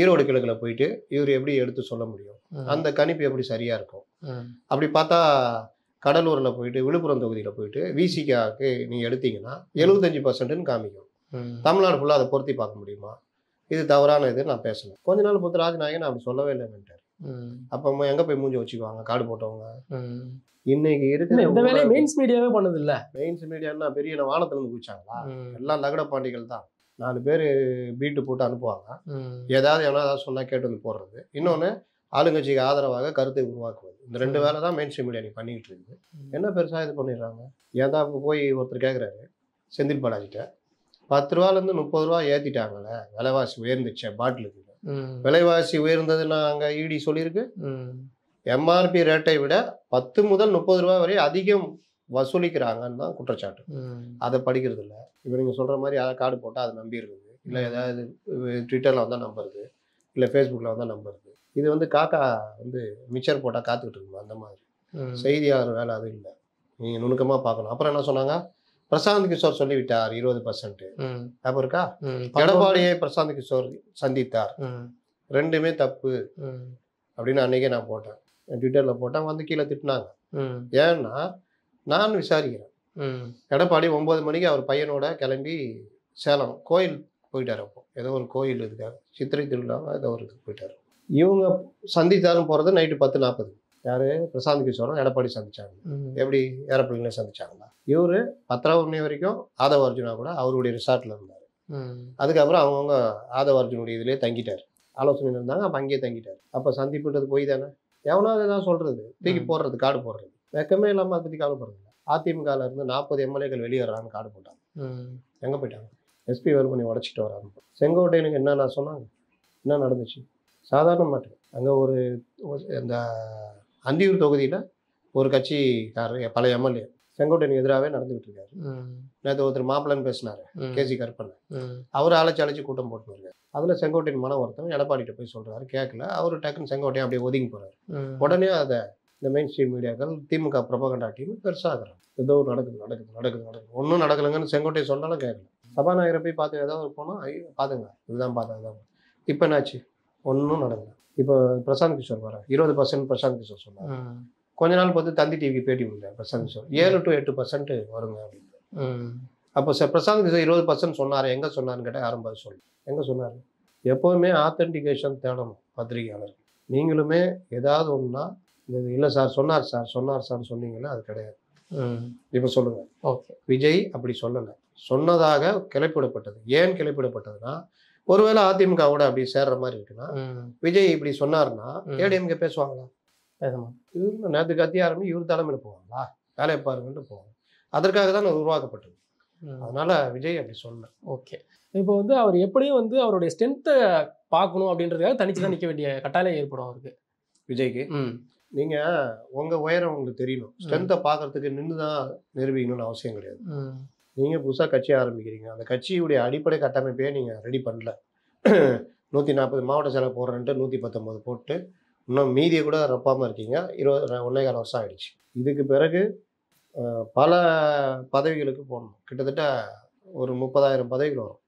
Speaker 2: ஈரோடு கிழக்கில் போயிட்டு இவர் எப்படி எடுத்து சொல்ல முடியும்? அந்த கணிப்பு எப்படி சரியாக இருக்கும்? அப்படி பார்த்தா கடலூரில் போயிட்டு விழுப்புரம் தொகுதியில் போயிட்டு விசிகாவுக்கு நீங்கள் எடுத்தீங்கன்னா 75%ன்னு காமிக்கும். தமிழ்நாடு ஃபுல்லாக அதை பொருத்தி பார்க்க முடியுமா? இது தவறான இது நான் பேசணும். கொஞ்ச நாள் பொறுத்து ராஜநாயகன் நான் அப்படி சொல்லவே இல்லைன்னுட்டார். அப்போ எங்கே போய் மூஞ்சி வச்சுக்குவாங்க கார்டு போட்டவங்க? இன்னைக்கு இருக்கிற
Speaker 1: இந்த வேலையை மெயின்ஸ் மீடியாவே பண்ணது இல்லை.
Speaker 2: மெயின்ஸ் மீடியான்னா பெரிய வானத்துலேருந்து குதிச்சாங்களா? எல்லாம் லகட பாண்டிகள் தான். 4 பேர் பீட்டு போட்டு அனுப்புவாங்க, ஏதாவது ஏதாவது சொன்னால் கேட்டு வந்து போடுறது. இன்னொன்று ஆளுங்கட்சிக்கு ஆதரவாக கருத்தை உருவாக்குவது. இந்த 2 வேலை தான் மெயின் ஸ்ட்ரீம் மீடியா நீ பண்ணிக்கிட்டு இருக்குது. என்ன பெருசாக இது பண்ணிடுறாங்க? ஏன் தான் போய் ஒருத்தர் கேட்குறாரு செந்தில் பாலாஜிட்ட, 10 ரூபாலேருந்து 30 ரூபா ஏற்றிட்டாங்களே, விலைவாசி உயர்ந்துச்சு பாட்டிலுக்கு. விலைவாசி உயர்ந்ததுன்னா அங்கே இடி சொல்லியிருக்கு. எம்ஆர்பி ரேட்டை விட 10 முதல் 30 ரூபா வரை அதிகம் வசூலிக்கிறாங்கன்னு தான் குற்றச்சாட்டு. அதை படிக்கிறது இல்லை. இப்போ நீங்கள் சொல்கிற மாதிரி யாராவது கார்டு போட்டால் அதை நம்பிடுறது, இல்லை ஏதாவது ட்விட்டரில் வந்தால் நம்புறது, இல்லை ஃபேஸ்புக்கில் வந்தால் நம்புறது. இது வந்து காக்கா வந்து மிச்சர் போட்டால் காத்துக்கிட்டு இருக்குமா? அந்த மாதிரி செய்தியாளர் வேலை அது இல்லை. நீங்கள் நுணுக்கமாக பார்க்கணும். அப்புறம் என்ன சொன்னாங்க? பிரசாந்த் கிஷோர் சொல்லிவிட்டார் 20%. ஞாபகம் இருக்கா? எடப்பாடியை பிரசாந்த் கிஷோர் சந்தித்தார், 2மே தப்பு அப்படின்னு அன்றைக்கே நான் போட்டேன். ட்விட்டரில் போட்டேன். வந்து கீழே திட்டினாங்க. ஏன்னா நான் விசாரிக்கிறேன். எடப்பாடி 9 மணிக்கு அவர் பையனோட கிளம்பி சேலம் கோயில் போயிட்டார். அப்போ ஏதோ ஒரு கோயில் இதுக்காக சித்திரை திருவிழாவாக ஏதோ ஒரு இதுக்கு போயிட்டார். இவங்க சந்தித்தாருன்னு போகிறது நைட்டு 10:40. யார்? பிரசாந்த் கிஷோரும் எடப்பாடி சந்திச்சாங்க. எப்படி? ஏரோப்ளேனில் சந்திச்சாங்களா? இவர் 10 மணி வரைக்கும் ஆதவ அர்ஜுனா கூட அவருடைய ரிசார்ட்டில் இருந்தார். அதுக்கப்புறம் அவங்கவுங்க ஆதவ அர்ஜுனுடைய இதிலே தங்கிட்டார். ஆலோசனை இருந்தாங்க, அப்போ அங்கேயே தங்கிட்டார். அப்போ சந்திப்புன்றது போய் தானே? எவனாவது ஏதாவது சொல்கிறது, தூக்கி போடுறது, கார்டு போடுறது, வெக்கமே இல்லாமல் அதை பற்றி கவலைப்படுறது. அதிமுகவில் இருந்து 40 எம்எல்ஏக்கள் வெளியேறான்னு கார்டு போட்டாங்க. எங்கே போயிட்டாங்க? எஸ்பி வேலுமணி உடச்சிட்டு வராங்க. செங்கோட்டையனுக்கு என்னென்ன சொன்னாங்க? என்ன நடந்துச்சு? சாதாரண மாட்டேன். அங்கே ஒரு இந்த அந்தியூர் தொகுதியில் ஒரு கட்சிக்காரர் பழைய எம்எல்ஏ செங்கோட்டையனுக்கு எதிராகவே நடந்துகிட்டு இருக்காரு. நேற்று ஒருத்தர் மாப்பிள்ளன்னு பேசினாரு, கேசி கருப்பண்ணன். அவர் அழைச்சி கூட்டம் போட்டுருக்காரு. அதில் செங்கோட்டையன் மன ஒருத்தன் எடப்பாடிகிட்ட போய் சொல்கிறாரு, கேட்கல. அவர் டக்குன்னு செங்கோட்டையன் அப்படியே ஒதுங்கி போகிறாரு. உடனே அதை இந்த மெயின் ஸ்ட்ரீம் மீடியாக்கள் திமுக ப்ரொபகண்டா டீம் பெருசாகிறாங்க. ஏதோ நடக்குது ஒன்றும் நடக்கலைங்கன்னு செங்கோட்டையை சொன்னாலும் கேட்கல. சபாநாயகரை போய் பார்த்து ஏதாவது போனால் பார்த்துங்க, இதுதான் பார்த்தா. இப்போ என்னாச்சு? ஒன்றும் நடக்கல. இப்போ பிரசாந்த் கிஷோர் வர 20% பிரசாந்த் கிஷோர் சொன்னார். கொஞ்ச நாள் பார்த்து தந்தி டிவிக்கு பேட்டி கொடுத்தாரு பிரசாந்த் கிஷோர், 7 to 8% வருங்க அப்படின்னு. அப்போ பிரசாந்த் கிஷோர் 20% சொன்னார். எங்கே சொன்னார்னு கேட்டால் யாரும் பதில் சொல்லு. எங்கே சொன்னார்? எப்போவுமே ஆத்தென்டிகேஷன் தேடணும் பத்திரிகையாளர். நீங்களுமே ஏதாவது ஒன்றுனா இல்லை சார் சொன்னார் சொன்னீங்கன்னா அது கிடையாது. இப்போ சொல்லுங்க. ஓகே, விஜய் அப்படி சொல்லலை, சொன்னதாக கிளப்பிடப்பட்டது. ஏன் கிளப்பிடப்பட்டதுன்னா, ஒருவேளை அதிமுகவோட அப்படி சேர்ற மாதிரி இருக்குன்னா விஜய் இப்படி சொன்னார்னா ஏடிஎம்கே பேசுவாங்களா? இவரு நேற்று கத்தி ஆரம்பி இவர் தலைமையில் போவாங்களா? வேலையை பாருங்கன்னு போவாங்க. அதற்காக தான் உருவாக்கப்பட்டது. அதனால விஜய் அப்படி சொல்லல.
Speaker 1: ஓகே, இப்போ வந்து அவர் எப்படியும் வந்து அவருடைய ஸ்ட்ரென்த்தை பார்க்கணும் அப்படின்றதுக்காக தனிச்சு தான் நிற்க வேண்டிய கட்டாயம் ஏற்படும் அவருக்கு, விஜய்க்கு.
Speaker 2: நீங்கள் உங்கள் உயரம் உங்களுக்கு தெரியணும். ஸ்ட்ரென்த்தை பார்க்கறதுக்கு நின்று தான் நிரூபிக்கணும்னு அவசியம் கிடையாது. நீங்கள் புதுசாக கட்சி ஆரம்பிக்கிறீங்க, அந்த கட்சியுடைய அடிப்படை கட்டமைப்பையே நீங்கள் ரெடி பண்ணல. 140 மாவட்ட செயலர் போடுறேன்ட்டு 119 போட்டு இன்னும் மீதியை கூட ரப்பாமல் இருக்கீங்க. 1.25 வருஷம் ஆகிடுச்சு. இதுக்கு பிறகு பல பதவிகளுக்கு போடணும். கிட்டத்தட்ட ஒரு 30,000 பதவிகள் வரும்.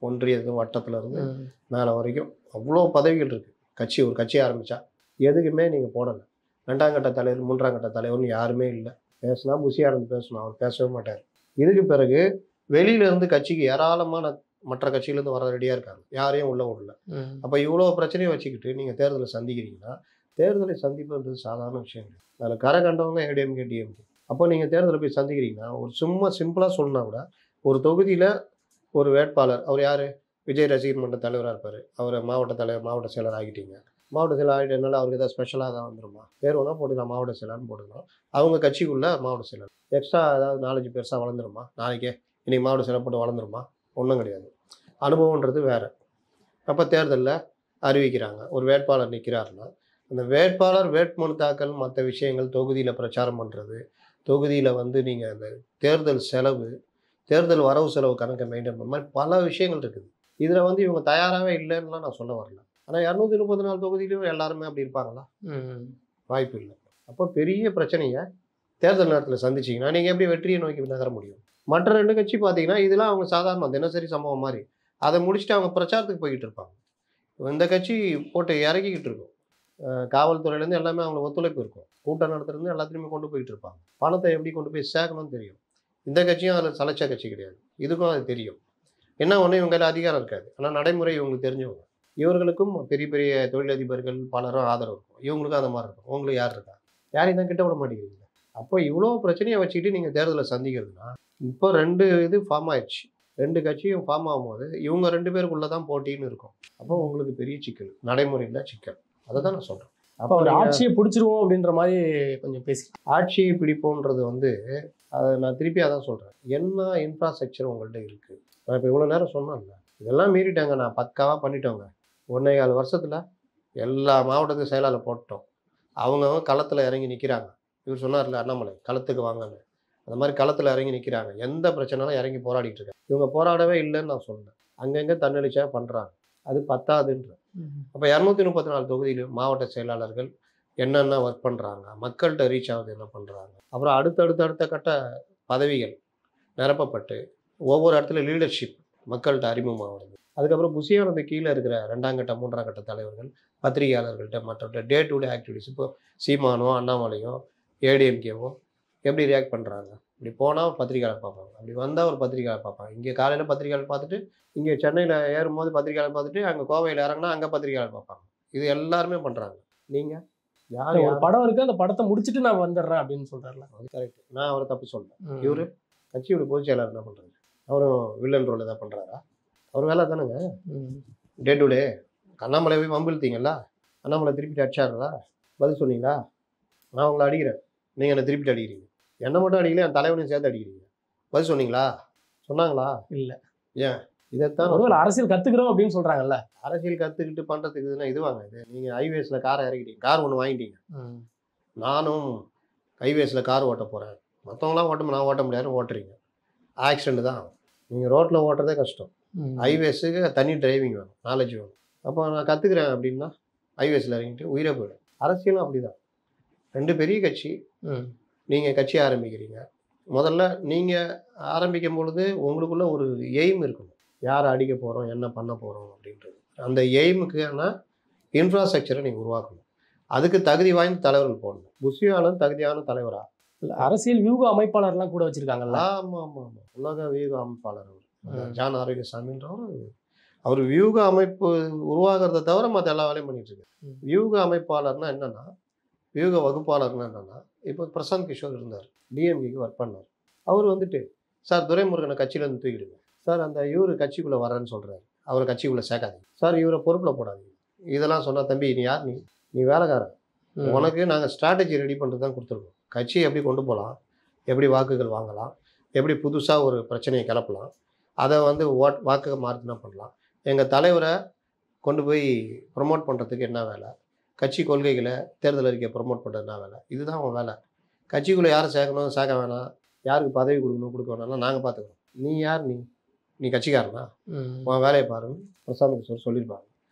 Speaker 2: ஒன்றியது வட்டத்திலேருந்து மேலே வரைக்கும் அவ்வளோ பதவிகள் இருக்குது. ஒரு கட்சி ஆரம்பித்தா எதுக்குமே நீங்கள் போடலை. 2ஆம் கட்ட தலைவர் 3ஆம் கட்ட தலைவர்னு யாருமே இல்லை. பேசினா புசியாக இருந்து பேசணும், அவர் பேசவே மாட்டார். இதுக்கு பிறகு வெளியிலேருந்து கட்சிக்கு ஏராளமான மற்ற கட்சியிலேருந்து வர ரெடியாக இருக்காங்க, யாரையும் உள்ள விடல. அப்போ இவ்வளோ பிரச்சனையை வச்சுக்கிட்டு நீங்கள் தேர்தலை சந்திக்கிறீங்கன்னா, தேர்தலை சந்திப்புன்றது சாதாரண விஷயம் இல்லை. அதில் கரை கண்டவங்க ஏடிஎம்கே டிஎம்கே. அப்போ நீங்கள் தேர்தலை போய் சந்திக்கிறீங்கன்னா ஒரு சும்மா சிம்பிளாக சொல்லணும்னா கூட ஒரு தொகுதியில் ஒரு வேட்பாளர், அவர் யார், விஜய் ரசிகர் மன்ற தலைவராக இருப்பார், அவர் மாவட்ட தலைவர் மாவட்ட செயலர் ஆகிட்டீங்க. மாவட்ட செயலர் ஆகிட்டதுனால அவருக்கு ஏதாவது ஸ்பெஷலாக தான் வந்துடுமா, பேர் வேணா போட்டுக்கலாம், மாவட்ட செயலர்னு போட்டுக்கலாம். அவங்க கட்சிக்குள்ளே மாவட்ட செயலர் எக்ஸ்ட்ரா ஏதாவது 4-5 பெருசாக வளர்ந்துருமா, நாளைக்கே இன்றைக்கி மாவட்ட செயலர் போட்டு வளர்ந்துருமா, ஒன்றும் கிடையாது. அனுபவன்றது வேறு. அப்போ தேர்தலில் அறிவிக்கிறாங்க, ஒரு வேட்பாளர் நிற்கிறாருன்னா அந்த வேட்பாளர் வேட்புமனு தாக்கல், மற்ற விஷயங்கள், தொகுதியில் பிரச்சாரம் பண்ணுறது, தொகுதியில் வந்து நீங்கள் அந்த தேர்தல் செலவு, தேர்தல் வரவு செலவு கணக்கை மெயின்டைன் பண்ண மாதிரி பல விஷயங்கள் இருக்குது. இதில் வந்து இவங்க தயாராகவே இல்லைன்னுலாம் நான் சொல்ல வரல. ஆனால் 234 தொகுதியிலும் எல்லாருமே அப்படி இருப்பாங்களா? வாய்ப்பு இல்லை. அப்போ பெரிய பிரச்சனையை தேர்தல் நேரத்தில் சந்திச்சிங்கன்னா நீங்கள் எப்படி வெற்றியை நோக்கி நகர முடியும்? மற்ற 2 கட்சி பார்த்தீங்கன்னா இதெல்லாம் அவங்க சாதாரண தினசரி சம்பவம் மாதிரி அதை முடிச்சுட்டு அவங்க பிரச்சாரத்துக்கு போய்கிட்டு இருப்பாங்க. இந்த கட்சி போட்டு இறக்கிக்கிட்டு இருக்கும். காவல்துறையிலேருந்து எல்லாமே அவங்களுக்கு ஒத்துழைப்பு இருக்கும். கூட்டம் நடத்துறது எல்லாத்தையுமே கொண்டு போயிட்டு இருப்பாங்க. பணத்தை எப்படி கொண்டு போய் சேர்க்கணும்னு தெரியும். இந்த கட்சியும் அதில் சலைச்ச கட்சி கிடையாது, இதுக்கும் அது தெரியும். என்ன ஒன்று, இவங்க கையில் அதிகாரம் இருக்காது, ஆனால் நடைமுறை இவங்களுக்கு தெரிஞ்சவங்க. இவர்களுக்கும் பெரிய பெரிய தொழிலதிபர்கள் பலரும் ஆதரவு இருக்கும், இவங்களுக்கும் அந்த மாதிரி இருக்கும். உங்களுக்கு யார் இருக்கா? யாரையும் தான் கிட்ட விட மாட்டேங்கிறீங்க. அப்போ இவ்வளோ பிரச்சனையை வச்சுக்கிட்டு நீங்கள் தேர்தலை சந்திக்கிறதுனா, இப்போ 2 இது ஃபார்ம் ஆயிடுச்சு. 2 கட்சியும் ஃபார்ம் ஆகும்போது இவங்க 2 பேருக்குள்ளே தான் போட்டின்னு இருக்கும். அப்போ உங்களுக்கு பெரிய சிக்கல், நடைமுறையில் சிக்கல். அதை தான் நான் சொல்கிறேன்.
Speaker 1: அப்போ ஒரு ஆட்சியை பிடிச்சிருவோம் அப்படின்ற மாதிரி கொஞ்சம் பேசி,
Speaker 2: ஆட்சியை பிடிப்போன்றது வந்து அதை நான் திருப்பி அதான் சொல்கிறேன். என்ன இன்ஃப்ராஸ்ட்ரக்சர் உங்கள்கிட்ட இருக்குது? நான் இப்போ இவ்வளோ நேரம் சொன்னேன்ல, இதெல்லாம் மீறிட்டாங்க, நான் பக்காவாக பண்ணிட்டோங்க. 1.25 வருஷத்தில் எல்லா மாவட்டத்தையும் செயலாளர் போட்டோம். அவங்கவுங்க களத்தில் இறங்கி நிற்கிறாங்க. இவர் சொன்னார்ல அண்ணாமலை, களத்துக்கு வாங்கன்னு. அந்த மாதிரி களத்தில் இறங்கி நிற்கிறாங்க. எந்த பிரச்சனைனாலும் இறங்கி போராடிட்டு இருக்காங்க. இவங்க போராடவே இல்லைன்னு நான் சொன்னேன். அங்கங்கே தன்னெழுச்சியாக பண்ணுறாங்க. அது பத்தாதுன்ற. அப்போ 234 தொகுதியிலும் மாவட்ட செயலாளர்கள் என்னென்ன ஒர்க் பண்ணுறாங்க, மக்கள்கிட்ட ரீச் ஆகுது என்ன பண்ணுறாங்க, அப்புறம் அடுத்த கட்ட பதவிகள் நிரப்பப்பட்டு ஒவ்வொரு இடத்துல லீடர்ஷிப் மக்கள்கிட்ட அறிமுகமாகிறது. அதுக்கப்புறம் புசியானது கீழே இருக்கிற 2ஆம் கட்ட 3ஆம் கட்ட தலைவர்கள் பத்திரிகையாளர்கள்ட்ட மற்ற டே டு டே ஆக்டிவிட்டிஸ், இப்போ சீமானோ அண்ணாமலையோ ஏடிஎம்கேவோ எப்படி ரியாக்ட் பண்ணுறாங்க. இப்படி போனால் பத்திரிகையாளர் பார்ப்பாங்க, அப்படி வந்தால் ஒரு பத்திரிகையாளர் பார்ப்பாங்க. இங்கே காலையில் பத்திரிகையாளர் பார்த்துட்டு, இங்கே சென்னையில் ஏறும்போது பத்திரிகையாளர் பார்த்துட்டு, அங்கே கோவையில் இறங்கினா அங்கே பத்திரிகையாளர் பார்ப்பாங்க. இது எல்லாருமே பண்ணுறாங்க. நீங்கள் யார்
Speaker 1: ஒரு படம் இருக்குது, அந்த படத்தை முடிச்சுட்டு நான் வந்துடுறேன் அப்படின்னு சொல்கிறாருல,
Speaker 2: அது கரெக்ட். நான் அவரை தப்பு சொல்கிறேன். இவர் கட்சியோட பொதுச் செயலாளர் என்ன பண்ணுறாரு? அவரும் வில்லன் ரோல் எதாவது பண்ணுறாரா? அவர் வேலை தானேங்க. டே டு டே அண்ணாமலை போய் வம்பிழுத்தீங்களா? அண்ணாமலை திருப்பிட்டு அடிச்சாங்களா? பதில் சொன்னீங்களா? நான் உங்களை அடிக்கிறேன், நீங்கள் என்னை திருப்பிட்டு அடிக்கிறீங்க. என்னை மட்டும் அடிக்கல, என் தலைவனையும் சேர்த்து அடிக்கிறீங்க. பதில் சொன்னீங்களா? சொன்னாங்களா? இல்லை. ஏன் இதைத்தான்
Speaker 1: ஒருவேளை அரசியல் கற்றுக்குறோம் அப்படின்னு சொல்கிறாங்கல்ல.
Speaker 2: அரசியல் கற்றுக்கிட்டு பண்ணுறதுக்கு இதுனா இதுவாங்க. இது நீங்கள் ஹைவேஸில் காரை இறக்கிட்டீங்க, கார் ஒன்று வாங்கிட்டீங்க. நானும் ஹைவேஸில் கார் ஓட்ட போகிறேன், மற்றவங்களாம் ஓட்ட நான் ஓட்ட முடியாது, ஓட்டுறீங்க. ஆக்சிடென்ட் தான். நீங்கள் ரோட்டில் ஓட்டுறதே கஷ்டம். ஹைவேஸுக்கு தனி டிரைவிங் வேணும், நாலேஜ் வேணும். அப்போ நான் கற்றுக்குறேன் அப்படின்னா ஹைவேஸில் இறங்கிட்டு உயிரை போயிடும். அரசியலும் அப்படி தான். 2 பெரிய கட்சி, நீங்கள் கட்சி ஆரம்பிக்கிறீங்க. முதல்ல நீங்கள் ஆரம்பிக்கும் பொழுது உங்களுக்குள்ள ஒரு எய்ம் இருக்கணும். யாரை அடிக்க போகிறோம், என்ன பண்ண போகிறோம் அப்படின்றது. அந்த எய்முக்கான இன்ஃப்ராஸ்ட்ரக்சரை நீங்கள் உருவாக்கணும். அதுக்கு தகுதி வாய்ந்த தலைவர்கள் போடணும். புசியாலும் தகுதியான தலைவரா?
Speaker 1: அரசியல் வியூக அமைப்பாளர்லாம் கூட வச்சுருக்காங்கல்ல.
Speaker 2: ஆமாம் ஆமாம் ஆமாம். உலக வியூக அமைப்பாளர் அவர் ஜான் ஆரோக்கியசாமின்றவர். அவர் வியூக அமைப்பு உருவாகிறத தவிர மற்ற எல்லா வேலையும் பண்ணிட்டு இருக்காரு. வியூக அமைப்பாளர்னா என்னன்னா, வியூக வகுப்பாளர்னா என்னன்னா, இப்போ பிரசாந்த் கிஷோர் இருந்தார், டிஎம்கேக்கு ஒர்க் பண்ணார். அவர் வந்துட்டு, சார் துரைமுருகனை கட்சியிலேருந்து தூக்கிடுங்க சார், அந்த இவர் கட்சிக்குள்ளே வரேன்னு சொல்கிறாரு, அவரை கட்சிக்குள்ளே சேர்க்காதீங்க சார், இவரை பொறுப்பில் போடாதீங்க. இதெல்லாம் சொன்னால், தம்பி நீ யார், நீ வேலைக்காரன், உனக்கு நாங்கள் ஸ்ட்ராட்டஜி ரெடி பண்ணுறது தான் கொடுத்துருக்கோம். கட்சியை எப்படி கொண்டு போகலாம், எப்படி வாக்குகள் வாங்கலாம், எப்படி புதுசாக ஒரு பிரச்சனையை கிளப்பலாம், அதை வந்து வாக்கு மாற்றினா பண்ணலாம். எங்கள் தலைவரை கொண்டு போய் ப்ரொமோட் பண்ணுறதுக்கு என்ன வேலை, கட்சி கொள்கைகளை தேர்தல் அறிக்கையை ப்ரொமோட் பண்ணுறது என்ன வேலை, இதுதான் அவன் வேலை. கட்சிக்குள்ளே யாரை சேர்க்கணும் சேர்க்க வேணாம், யாருக்கு பதவி கொடுக்கணும் கொடுக்க வேணாம்னா நாங்கள் பார்த்துக்கிறோம். நீ யார், நீ கட்சிக்காரனா, உன் வேலையை பாருன்னு பிரசாந்த் கிஷோர் சொல்லியிருப்பாங்க.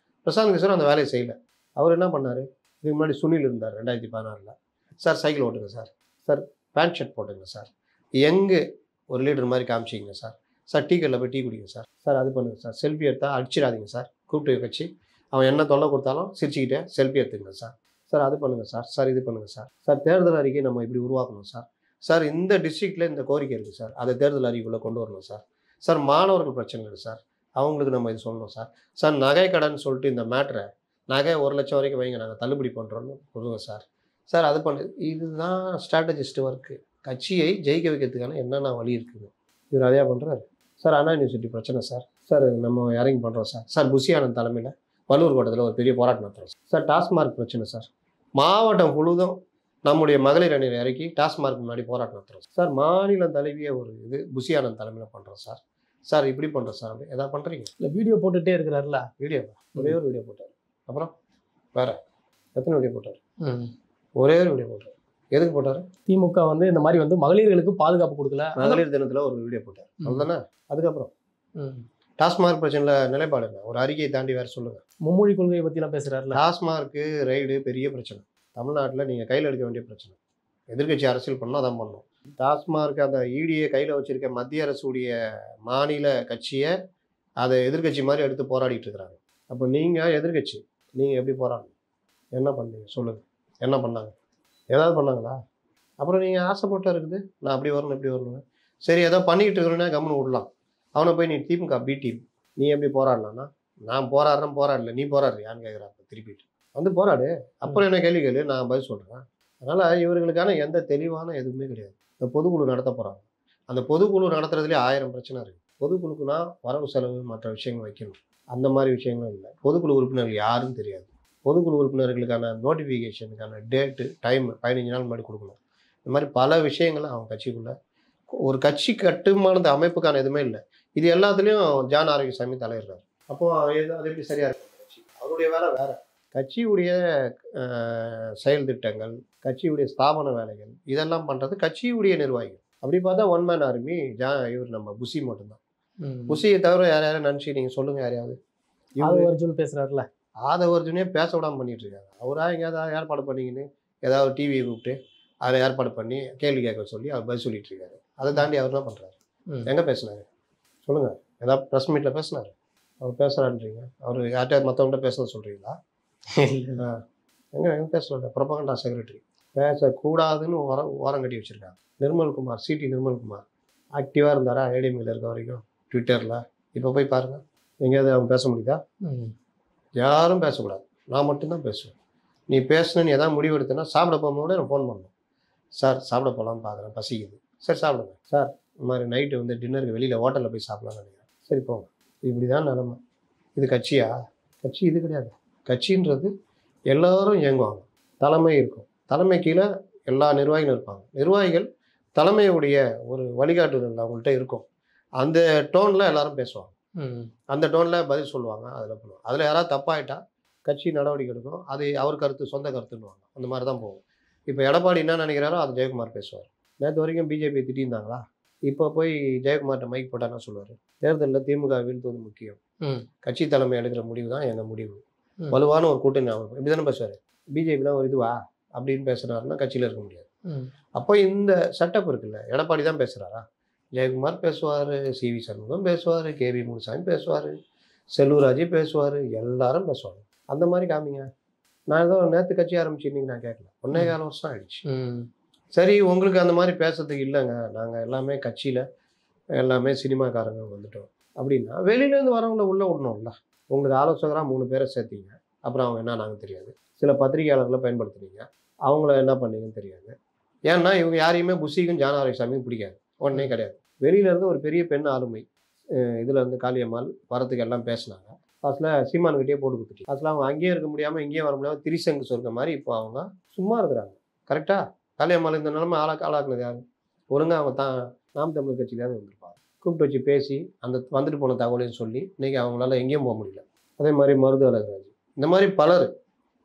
Speaker 2: பிரசாந்த் கிஷோர் அந்த வேலையை செய்யலை. அவர் என்ன பண்ணார், இதுக்கு முன்னாடி சுனில் இருந்தார் 2016. சார் சைக்கிள் ஓட்டுங்க சார், சார் பேண்ட் ஷர்ட் போட்டுங்க சார், எங்கே ஒரு லீடர் மாதிரி காமிச்சிங்க சார், சார் டீ கடையில் போய் டீ குடிங்க சார், சார் அது பண்ணுங்கள் சார், செல்ஃபி எடுத்தால் அடிச்சிடாதீங்க சார், கூப்பிட்டு வச்சு அவன் என்ன தொல்லை கொடுத்தாலும் சிரிச்சுக்கிட்டே செல்ஃபி எடுத்துங்க சார், சார் அது பண்ணுங்கள் சார், சார் இது பண்ணுங்கள் சார், சார் தேர்தல் அறிக்கை நம்ம இப்படி உருவாக்கணும் சார், சார் இந்த டிஸ்ட்ரிக்டில் இந்த கோரிக்கை இருக்குது சார், அதை தேர்தல் அறிக்கைக்குள்ளே கொண்டு வரணும் சார், சார் மாணவர்கள் பிரச்சனை இருக்குது சார், அவங்களுக்கு நம்ம இது சொல்லணும் சார். சார் நகை கடன் சொல்லிட்டு இந்த மேட்ரை நகை 1 லட்சம் வரைக்கும் வைங்க நாங்கள் தள்ளுபடி பண்ணுறோன்னு சொல்லுங்கள் சார். சார் அது பண்ணு. இதுதான் ஸ்ட்ராட்டஜிஸ்ட் ஒர்க்கு. கட்சியை ஜெயிக்க வைக்கிறதுக்கான என்னென்ன வழி இருக்குது இவர் அதையா பண்ணுறாரு. சார் அண்ணா யூனிவர்சிட்டி பிரச்சனை சார். சார் நம்ம இறங்கி பண்ணுறோம் சார். சார் புஷி ஆனந்த் தலைமையில் வள்ளூர் கோட்டத்தில் ஒரு பெரிய போராட்டம் நடத்துகிறோம் சார். டாஸ்மார்க் பிரச்சனை சார். மாவட்டம் முழுதும் நம்முடைய மகளிர் அணியில் இறக்கி டாஸ்மார்க் முன்னாடி போராட்டம் நடத்துகிறோம் சார். மாநில தழுவிய ஒரு இது புஷி ஆனந்த் தலைமையில் பண்ணுறோம் சார். சார் இப்படி பண்ணுறோம் சார். அப்படி எதாவது பண்ணுறீங்க?
Speaker 1: இல்லை வீடியோ போட்டுகிட்டே இருக்கிறாருல.
Speaker 2: வீடியோ ஒரே ஒரு வீடியோ போட்டார். அப்புறம் வேறு எத்தனை வீடியோ போட்டார்? ஒரே ஒரு வீடியோ போட்டார். எதுக்கு போட்டார்?
Speaker 1: திமுக வந்து இந்த மாதிரி வந்து மகளிர்களுக்கு பாதுகாப்பு கொடுக்கல.
Speaker 2: மகளிர் தினத்தில் ஒரு வீடியோ போட்டார். அவ்வளோதானே? அதுக்கப்புறம் டாஸ்மார்க் பிரச்சனையில் நிலைப்பாடு என்ன? ஒரு அறிக்கையை தாண்டி வேறு சொல்லுங்கள்.
Speaker 1: மும்மொழி கொள்கையை பற்றிலாம் பேசுகிறாருல.
Speaker 2: டாஸ்மார்க்கு ரைடு பெரிய பிரச்சனை. தமிழ்நாட்டில் நீங்கள் கையில் எடுக்க வேண்டிய பிரச்சனை. எதிர்கட்சி அரசியல் பண்ணால் அதான் பண்ணணும். டாஸ்மார்க் அந்த ஈடியை கையில் வச்சுருக்க மத்திய அரசுடைய மாநில கட்சியை அதை எதிர்கட்சி மாதிரி எடுத்து போராடிட்டு இருக்கிறாங்க. அப்போ நீங்கள் எதிர்கட்சி, நீங்கள் எப்படி போராடணும்? என்ன பண்ணீங்க சொல்லுங்கள். என்ன பண்ணாங்க? ஏதாவது பண்ணாங்களா? அப்புறம் நீங்கள் ஆசைப்பட்டு இருக்குது நான் அப்படி வரணும் இப்படி வரணும். சரி ஏதோ பண்ணிக்கிட்டு இருக்கிறேன்னா கம்முன்னு விடலாம். அவனை போய் நீ திமுக பி டீம் நீ எப்படி போராடலான்னா, நான் போராடுறேன் போராடல நீ போராடுறியான்னு கேட்குறாங்க. திருப்பிட்டு வந்து போராடு. அப்புறம் என்ன கேள்வி கேளு, நான் பதில் சொல்கிறேன். அதனால் இவர்களுக்கான எந்த தெளிவான எதுவுமே கிடையாது. இந்த பொதுக்குழு நடத்த போகிறாங்க. அந்த பொதுக்குழு நடத்துறதுலேயே 1000 பிரச்சனை இருக்குது. பொதுக்குழுக்குனா வரவு செலவு மற்ற விஷயங்கள் வைக்கணும். அந்த மாதிரி விஷயங்களும் இல்லை. பொதுக்குழு உறுப்பினர்கள் யாரும் தெரியாது. பொதுக்குழு உறுப்பினர்களுக்கான நோட்டிஃபிகேஷனுக்கான டேட்டு டைம் 15 நாள் முன்னாடி கொடுக்கணும். இந்த மாதிரி பல விஷயங்கள் அவங்க கட்சிக்குள்ளே ஒரு கட்சி கட்டுமானது அமைப்புக்கான எதுவுமே இல்லை. இது எல்லாத்துலேயும் ஜான் ஆரோக்கியசாமி தலையிடுறாரு. அப்போது அது எப்படி சரியாக இருக்கும்? கட்சி அவருடைய வேலை வேறு. கட்சியுடைய செயல் திட்டங்கள், கட்சியுடைய ஸ்தாபன வேலைகள் இதெல்லாம் பண்ணுறது கட்சியுடைய நிர்வாகிகள். அப்படி பார்த்தா ஒன் மேன் ஆர்மி இவர் நம்ம புஷி மட்டும்தான். புஷியை தவிர யாரையாவது நினச்சி நீங்கள் சொல்லுங்கள். யாரையாவது
Speaker 1: அர்ஜுன் பேசுகிறாருல.
Speaker 2: ஆதவ அர்ஜுனே பேச விடாமல் பண்ணிகிட்டு இருக்காங்க. அவராக எங்கேயாவது ஏற்பாடு பண்ணிக்கின்னு ஏதாவது டிவியை கூப்பிட்டு அதில் ஏற்பாடு பண்ணி கேள்வி கேட்க சொல்லி அவர் பதில் சொல்லிட்டு இருக்காரு. அதை தாண்டி அவர் என்ன பண்ணுறாரு? எங்கே பேசினாரு சொல்லுங்கள். ஏதாவது ப்ரெஸ் மீட்டில் பேசினார்? அவர் பேசுகிறான்றீங்க. அவர் யார்கிட்ட மற்றவங்கள்ட்ட பேசுன்னு சொல்கிறீங்களா? எங்கே பேசல. ப்ரொபகண்டா செக்ரட்டரி பேசக்கூடாதுன்னு ஓரம் கட்டி வச்சுருக்காங்க. நிர்மல்குமார், சிடி நிர்மல்குமார் ஆக்டிவாக இருந்தாரா ஏடிஎம்ல இருக்க வரைக்கும் ட்விட்டரில்? இப்போ போய் பாருங்கள். எங்கேயாவது அவங்க பேச முடியுதா? யாரும் பேசக்கூடாது. நான் மட்டும்தான் பேசுவேன். நீ பேசணுன்னு எதாவது முடிவு எடுத்தேன்னா சாப்பிட போகும்போது நான் ஃபோன் பண்ணணும். சார் சாப்பிட போகலான்னு பார்க்குறேன், பசிக்குது. சரி சாப்பிடுங்க சார். இந்த மாதிரி நைட்டு வந்து டின்னருக்கு வெளியில் ஹோட்டலில் போய் சாப்பிட்லான்னு நினைக்கிறேன். சரி போங்க. இப்படி தான் நிலமை. இது கட்சியா? கட்சி இது கிடையாது. கட்சின்றது எல்லோரும் இயங்குவாங்க. தலைமை இருக்கும். தலைமை கீழே எல்லா நிர்வாகிகளும் இருப்பாங்க. நிர்வாகிகள் தலைமையுடைய ஒரு வழிகாட்டுதல் அவங்கள்ட்ட இருக்கும். அந்த டோனில் எல்லாரும் பேசுவாங்க. அந்த டோனில் பதில் சொல்லுவாங்க. அதில் பண்ணுவாங்க. அதில் யாராவது தப்பாயிட்டா கட்சி நடவடிக்கை எடுக்கும். அது அவர் கருத்து, சொந்த கருத்துன்னுவாங்க. அந்த மாதிரி தான் போகும். இப்போ எடப்பாடி என்ன நினைக்கிறாரோ அது ஜெயக்குமார் பேசுவார். நேற்று வரைக்கும் பிஜேபி திட்டிருந்தாங்களா? இப்போ போய் ஜெயக்குமார்கிட்ட மைக் போட்டால் என்ன சொல்லுவார்? தேர்தலில் திமுக வீழ்த்துவது முக்கியம். கட்சி தலைமை எடுக்கிற முடிவு தான் எங்கள் முடிவு. வலுவான ஒரு கூட்டணி ஆகும். இப்படி தானே பேசுவார். பிஜேபி தான் ஒரு இதுவா அப்படின்னு பேசுகிறாருன்னா கட்சியில் இருக்க முடியாது. அப்போ இந்த செட்டப் இருக்குல்ல, எடப்பாடி தான் பேசுகிறாரா? ஜெயக்குமார் பேசுவார், சிவி சண்முகம் பேசுவார், கேவி முனுசாமி பேசுவார், செல்லூராஜி பேசுவார், எல்லாரும் பேசுவாங்க. அந்த மாதிரி காமிங்க. நான் ஏதோ நேற்று கட்சி ஆரம்பிச்சு இன்னைக்கு நான் கேட்கல. 1.25 வருஷம் ஆயிடுச்சு. சரி உங்களுக்கு அந்த மாதிரி பேசுறதுக்கு இல்லைங்க, நாங்கள் எல்லாமே கட்சியில் எல்லாமே சினிமாக்காரங்க வந்துட்டோம் அப்படின்னா வெளியிலேருந்து வரவங்கள உள்ளே விடணும்ல. உங்களுக்கு ஆலோசகராக 3 பேரை சேர்த்தீங்க. அப்புறம் அவங்க என்ன நாங்கள் தெரியாது. சில பத்திரிகையாளர்களை பயன்படுத்துனீங்க. அவங்கள என்ன பண்ணீங்கன்னு தெரியாது. ஏன்னா இவங்க யாரையுமே புஷிக்கும் ஜான் ஆரோக்கியசாமியும் பிடிக்காது. ஒன்றே கிடையாது. வெளியிலேருந்து ஒரு பெரிய பெண் ஆளுமை இதில் இருந்து காளியம்மாள் வரத்துக்கு எல்லாம் பேசினாங்க. ஃபஸ்ட்டில் சீமானுக்கிட்டே போட்டு கொடுத்துட்டு ஃபஸ்ட்டில் அவங்க அங்கேயே இருக்க முடியாமல் இங்கேயே வர முடியாமல் திரிசங்கு சொல்கிற மாதிரி இப்போ அவங்க சும்மா இருக்கிறாங்க. கரெக்டாக? காளியம்மாள் இந்த நிலைமை ஆளாக்குனது யாரு? ஒழுங்காக அவங்க தான் நாம் தமிழர் கட்சியிலேருந்து வந்திருப்பாங்க. கூப்பிட்டு வச்சு பேசி அந்த வந்துட்டு போன தகவலையும் சொல்லி இன்றைக்கி அவங்களால எங்கேயும் போக முடியல. அதே மாதிரி மருது அழகராஜ் இந்த மாதிரி பலர்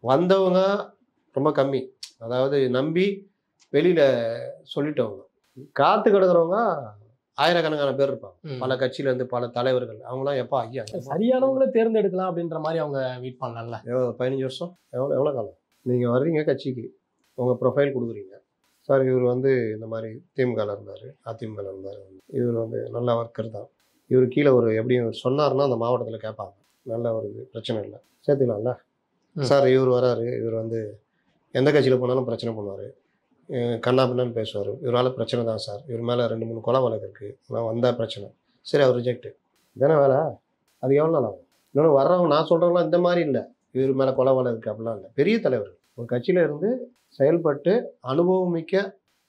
Speaker 2: வந்தவங்க ரொம்ப கம்மி. அதாவது நம்பி வெளியில் சொல்லிட்டவங்க. காத்து கிடக்கிறவங்க ஆயிரக்கணக்கான பேர் இருப்பாங்க. பல கட்சியிலேருந்து பல தலைவர்கள். அவங்களாம் எப்போ ஐயா
Speaker 1: சரியானவங்கள தேர்ந்தெடுக்கலாம் அப்படின்ற மாதிரி அவங்க வெயிட் பண்ணலாம்ல.
Speaker 2: 15 வருஷம் எவ்வளோ காலம் நீங்கள் வர்றீங்க கட்சிக்கு, உங்கள் ப்ரொஃபைல் கொடுக்குறீங்க. சார் இவர் வந்து இந்த மாதிரி திமுகவில் இருந்தார், அதிமுகவில் இருந்தார், இவர் வந்து நல்ல ஒர்க்கர் தான், இவர் கீழே ஒரு எப்படியும் சொன்னார்னா அந்த மாவட்டத்தில் கேட்பாங்க. நல்ல ஒரு பிரச்சனை இல்லை, சேர்த்துக்கலாம்ல. சார் இவர் வராரு, இவர் வந்து எந்த கட்சியில் போனாலும் பிரச்சனை பண்ணுவார், கண்ணா பின்னான்னு பேசுவார், இவரால் பிரச்சனை தான் சார், இவர் மேலே 2-3 கொலை வழக்கு இருக்குது, நான் வந்தால் பிரச்சனை. சரி அவர் ரிஜெக்டு தானே வேலை. அது எவ்வளோ நாள் ஆகும்? இன்னொன்று வர்றவங்க நான் சொல்கிறவங்களாம் இந்த மாதிரி இல்லை, இவர் மேலே கொலை வலை இருக்குது அப்படிலாம் இல்லை. பெரிய தலைவர்கள் ஒரு கட்சியில் இருந்து செயல்பட்டு அனுபவம் மிக்க,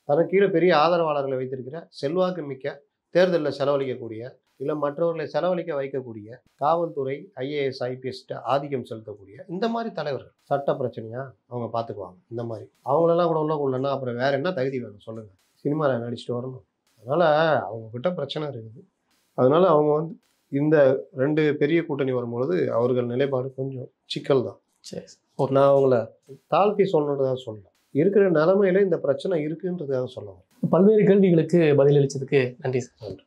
Speaker 2: தனக்கு கீழே பெரிய ஆதரவாளர்களை வைத்திருக்கிற, செல்வாக்கு மிக்க, தேர்தலில் செலவழிக்கக்கூடிய, இல்லை மற்றவர்களை செலவழிக்க வைக்கக்கூடிய, காவல்துறை IAS IPS ஆதிக்கம் செலுத்தக்கூடிய இந்த மாதிரி தலைவர்கள் சட்ட பிரச்சனையாக அவங்க பார்த்துக்குவாங்க. இந்த மாதிரி அவங்களெல்லாம் கூட உள்ளனா அப்புறம் வேறு என்ன தகுதி வேணும் சொல்லுங்கள்? சினிமாவில் நடிச்சுட்டு வரணும். அதனால் அவங்கக்கிட்ட பிரச்சனை இருக்குது. அதனால் அவங்க வந்து இந்த 2 பெரிய கூட்டணி வரும்பொழுது அவர்கள் நிலைப்பாடு கொஞ்சம் சிக்கல் தான்.
Speaker 1: சரி,
Speaker 2: நான் அவங்கள தாழ்த்தி சொன்னதாக சொல்லல, இருக்கிற நிலைமையில இந்த பிரச்சனை இருக்குன்றதுக்காக சொல்லுவாங்க.
Speaker 1: பல்வேறு கேள்விகளுக்கு பதிலளிச்சதுக்கு நன்றி சார்.
Speaker 2: நன்றி.